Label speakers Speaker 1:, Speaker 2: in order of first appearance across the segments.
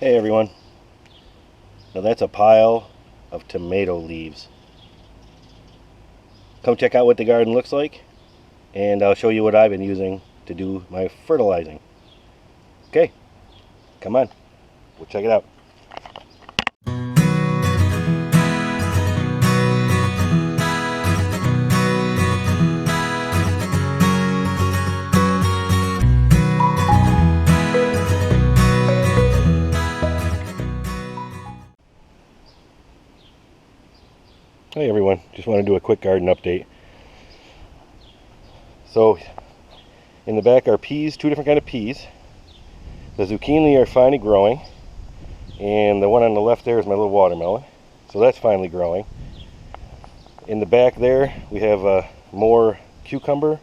Speaker 1: Hey everyone, now that's a pile of tomato leaves. Come check out what the garden looks like, and I'll show you what I've been using to do my fertilizing. Okay, come on, we'll check it out. Hey everyone, just want to do a quick garden update. So in the back are peas, two different kind of peas. The zucchini are finally growing, and the one on the left there is my little watermelon, so that's finally growing. In the back there we have more cucumber,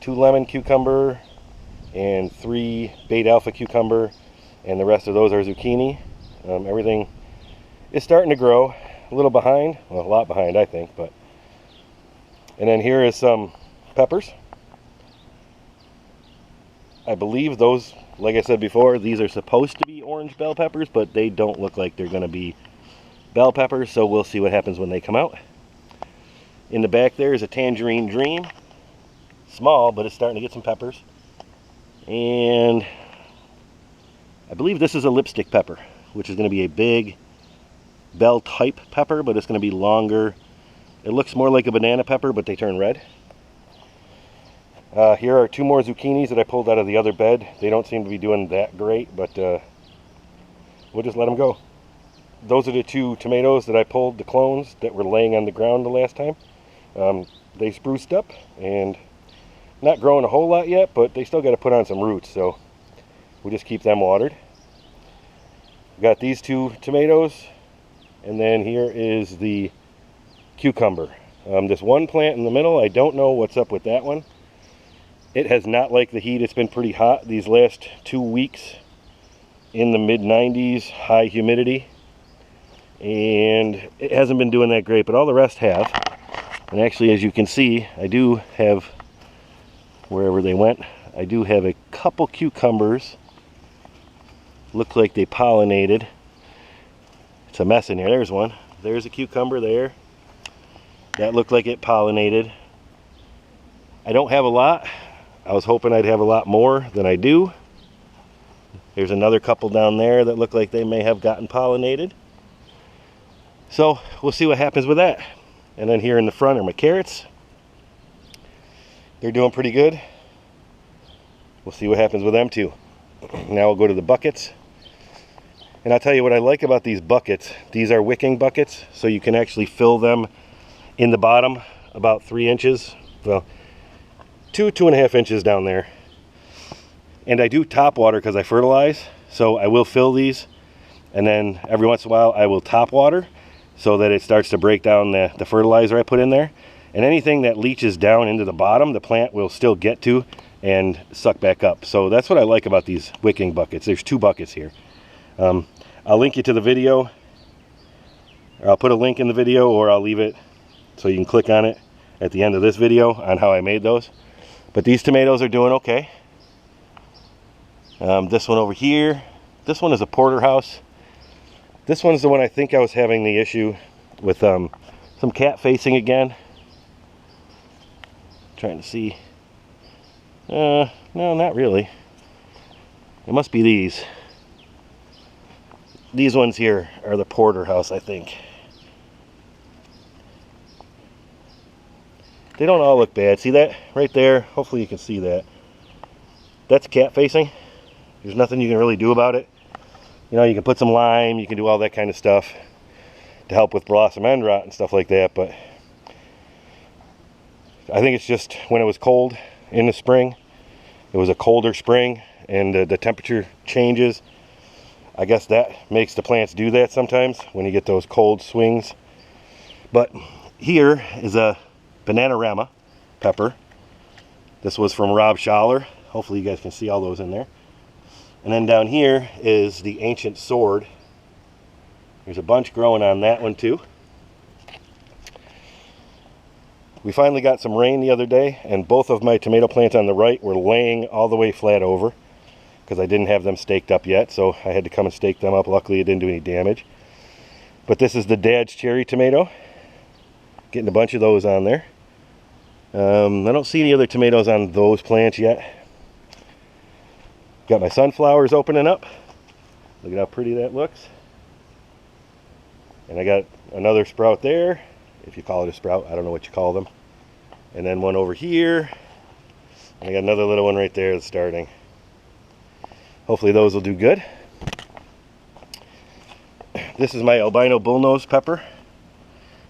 Speaker 1: 2 lemon cucumber and 3 beta alpha cucumber, and the rest of those are zucchini. Everything is starting to grow. A little behind, well, a lot behind I think, but. And then here is some peppers. I believe those, like I said before, these are supposed to be orange bell peppers, but they don't look like they're going to be bell peppers, so we'll see what happens when they come out. In the back there is a tangerine dream. Small, but it's starting to get some peppers. And I believe this is a lipstick pepper, which is going to be a big bell type pepper, but it's going to be longer. It looks more like a banana pepper, but they turn red. Here are 2 more zucchinis that I pulled out of the other bed. They don't seem to be doing that great, but we'll just let them go. Those are the 2 tomatoes that I pulled, the clones that were laying on the ground the last time. They spruced up and not growing a whole lot yet, but they still got to put on some roots, so we'll just keep them watered. We've got these 2 tomatoes. And then here is the cucumber. This one plant in the middle, I don't know what's up with that one. It has not liked the heat. It's been pretty hot these last 2 weeks, in the mid-90s, high humidity. And it hasn't been doing that great, but all the rest have. And actually, as you can see, I do have, wherever they went, I do have a couple cucumbers. Look like they pollinated. It's a mess in here. There's one. There's a cucumber there. That looked like it pollinated. I don't have a lot. I was hoping I'd have a lot more than I do. There's another couple down there that look like they may have gotten pollinated. So we'll see what happens with that. And then here in the front are my carrots. They're doing pretty good. We'll see what happens with them too. Now we'll go to the buckets. And I'll tell you what I like about these buckets. These are wicking buckets, so you can actually fill them in the bottom about 3 inches. Well, 2.5 inches down there. And I do top water because I fertilize, so I will fill these. And then every once in a while I will top water so that it starts to break down the fertilizer I put in there. And anything that leaches down into the bottom, the plant will still get to and suck back up. So that's what I like about these wicking buckets. There's 2 buckets here. I'll link you to the video, or I'll put a link in the video, or I'll leave it so you can click on it at the end of this video on how I made those. But these tomatoes are doing okay. This one over here, this one is a porterhouse. This one's the one I think I was having the issue with some cat facing again. Trying to see. No, not really. It must be these. These ones here are the porterhouse, I think. They don't all look bad. See that right there? Hopefully you can see that. That's cat facing. There's nothing you can really do about it. You know, you can put some lime, you can do all that kind of stuff to help with blossom end rot and stuff like that, but I think it's just when it was cold in the spring, it was a colder spring, and the temperature changes. I guess that makes the plants do that sometimes when you get those cold swings. But here is a Bananarama pepper. This was from Rob Schaller. Hopefully you guys can see all those in there. And then down here is the Ancient Sword. There's a bunch growing on that one too. We finally got some rain the other day, and both of my tomato plants on the right were laying all the way flat over. because I didn't have them staked up yet, so I had to come and stake them up. Luckily it didn't do any damage. But this is the Dad's cherry tomato. Getting a bunch of those on there. I don't see any other tomatoes on those plants yet. Got my sunflowers opening up. Look at how pretty that looks. And I got another sprout there, if you call it a sprout. I don't know what you call them. And then one over here. And I got another little one right there that's starting. Hopefully those will do good. This is my albino bullnose pepper.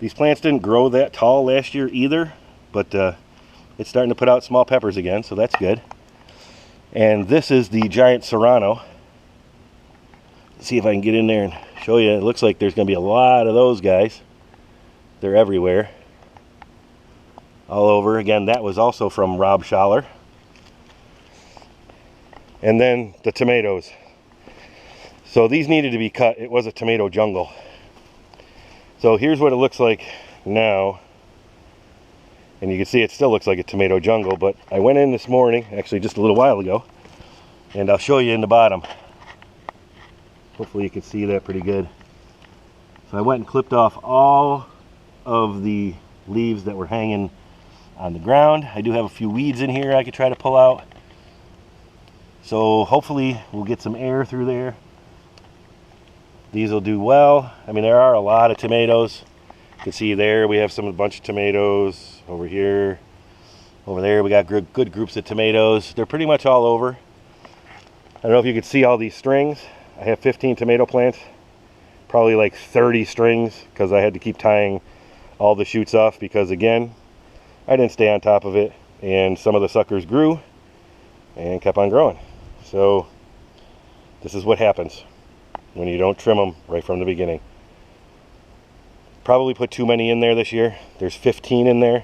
Speaker 1: These plants didn't grow that tall last year either, but it's starting to put out small peppers again, so that's good. And this is the giant serrano. Let's see if I can get in there and show you. It looks like there's going to be a lot of those guys. They're everywhere. All over. Again, that was also from Rob Schaller. And then the tomatoes. So these needed to be cut. It was a tomato jungle. So here's what it looks like now. And you can see it still looks like a tomato jungle, but I went in this morning, actually just a little while ago, and I'll show you in the bottom. Hopefully you can see that pretty good. So I went and clipped off all of the leaves that were hanging on the ground. I do have a few weeds in here I could try to pull out. So hopefully we'll get some air through there. These will do well. I mean, there are a lot of tomatoes. You can see there we have a bunch of tomatoes. Over here, over there we got good groups of tomatoes. They're pretty much all over. I don't know if you can see all these strings. I have 15 tomato plants, probably like 30 strings, because I had to keep tying all the shoots off because, again, I didn't stay on top of it, and some of the suckers grew and kept on growing. So this is what happens when you don't trim them right from the beginning. Probably put too many in there this year. There's 15 in there.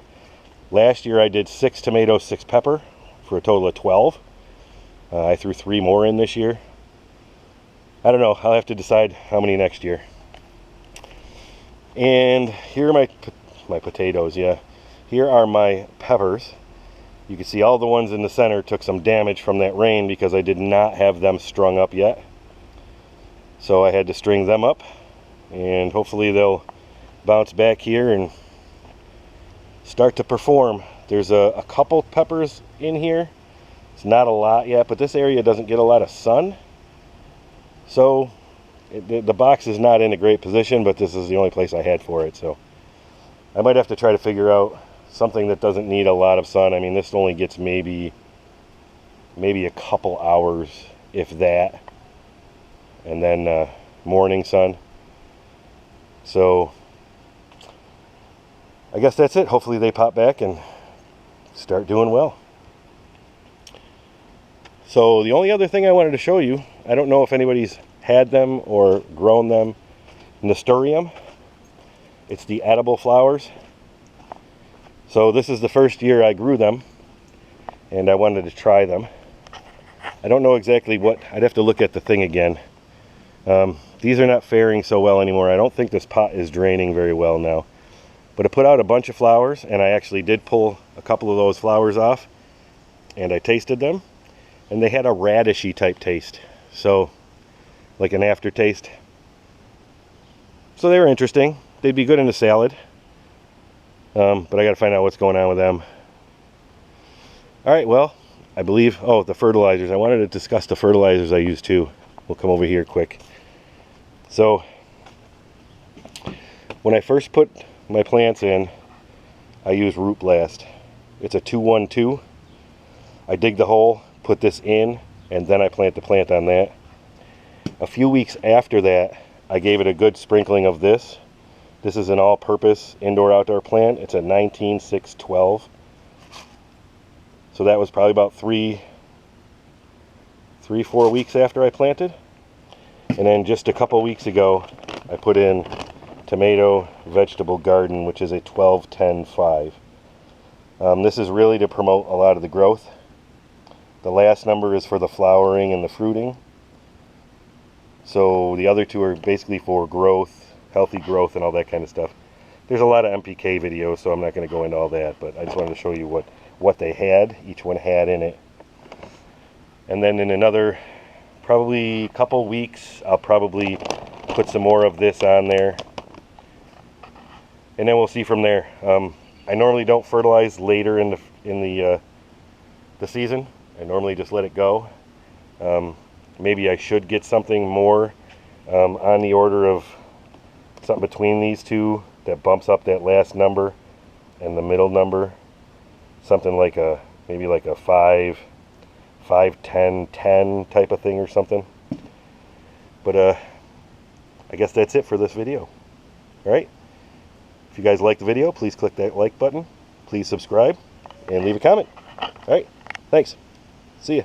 Speaker 1: Last year I did 6 tomatoes, 6 pepper for a total of 12. I threw 3 more in this year. I don't know. I'll have to decide how many next year. And here are my potatoes. Yeah, here are my peppers. You can see all the ones in the center took some damage from that rain because I did not have them strung up yet. So I had to string them up, and hopefully they'll bounce back here and start to perform. There's a couple peppers in here. It's not a lot yet, but this area doesn't get a lot of sun. So the box is not in a great position, but this is the only place I had for it. So I might have to try to figure out something that doesn't need a lot of sun. I mean, this only gets maybe a couple hours, if that, and then morning sun. So I guess that's it. Hopefully they pop back and start doing well. So the only other thing I wanted to show you, I don't know if anybody's had them or grown them, nasturtium. It's the edible flowers. So this is the first year I grew them, and I wanted to try them. I don't know exactly what, I'd have to look at the thing again. These are not faring so well anymore. I don't think this pot is draining very well now. But it put out a bunch of flowers, and I actually did pull a couple of those flowers off, and I tasted them, and they had a radishy type taste. So, like an aftertaste. So they were interesting. They'd be good in a salad. But I got to find out what's going on with them. Alright, well, I believe, the fertilizers. I wanted to discuss the fertilizers I use too. We'll come over here quick. So, when I first put my plants in, I use Root Blast. It's a 2-1-2. I dig the hole, put this in, and then I plant the plant on that. A few weeks after that, I gave it a good sprinkling of this. This is an all-purpose indoor-outdoor plant. It's a 19-6-12. So that was probably about 3-4 weeks after I planted. And then just a couple weeks ago, I put in Tomato Vegetable Garden, which is a 12-10-5. This is really to promote a lot of the growth. The last number is for the flowering and the fruiting. So the other two are basically for growth, healthy growth, and all that kind of stuff. There's a lot of MPK videos, so I'm not going to go into all that, but I just wanted to show you what they had, each one had in it. And then in another probably a couple weeks, I'll probably put some more of this on there, and then we'll see from there. I normally don't fertilize later in the season. I normally just let it go. Maybe I should get something more on the order of something between these two that bumps up that last number and the middle number. Something like maybe like a 5, 10, 10 type of thing or something. But I guess that's it for this video. Alright? If you guys liked the video, please click that like button. Please subscribe and leave a comment. Alright? Thanks. See ya.